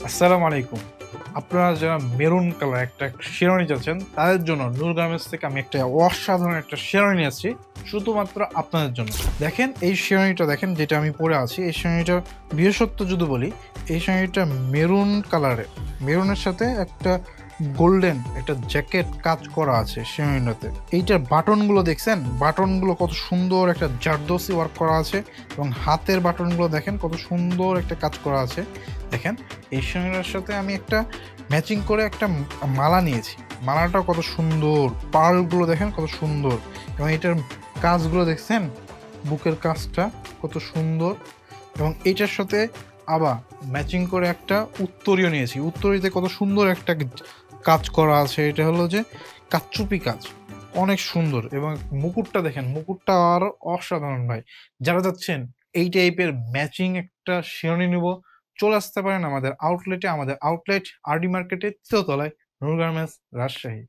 আসসালামু আলাইকুম। আপনারা যারা মেরুন কালার একটা শেরওয়ানি চাচ্ছেন, তাদের জন্য নূর গার্মেন্টস থেকে আমি একটা অসাধারণ একটা শেরওয়ানি নিয়ে আসছি, শুধুমাত্র আপনাদের জন্য। দেখেন এই শেরওয়ানিটা দেখেন যেটা আমি পরে আছি, এই শেরওয়ানিটার বিশেষত্ব যদি বলি, এই শেরওয়ানিটা মেরুন কালারের। মেরুনের সাথে একটা গোল্ডেন একটা জ্যাকেট কাজ করা আছে শেরওয়ানিটাতে। এইটার বাটনগুলো দেখছেন? বাটনগুলো কত সুন্দর একটা জারদৌসি ওয়ার্ক করা আছে এবং হাতের বাটনগুলো দেখেন কত সুন্দর একটা কাজ করা আছে। দেখেন এই শাড়িটার সাথে আমি একটা ম্যাচিং করে একটা মালা নিয়েছি। মালাটা কত সুন্দর, পার্লগুলো দেখেন কত সুন্দর এবং এটার কাজগুলো দেখছেন, বুকের কাজটা কত সুন্দর। এবং এইটার সাথে আবার ম্যাচিং করে একটা উত্তরীয় নিয়েছি। উত্তরীতে কত সুন্দর একটা কাজ করা আছে, এটা হলো যে কারচুপি কাজ, অনেক সুন্দর। এবং মুকুটটা দেখেন, মুকুটটা আর অসাধারণ ভাই। যারা যাচ্ছেন এই টাইপের ম্যাচিং একটা শিরোনি নিব, চলে আসতে পারেন আমাদের আউটলেটে। আমাদের আউটলেট আরডি মার্কেটে ৩য় তলায়, নূর গার্মেন্টস, রাজশাহী।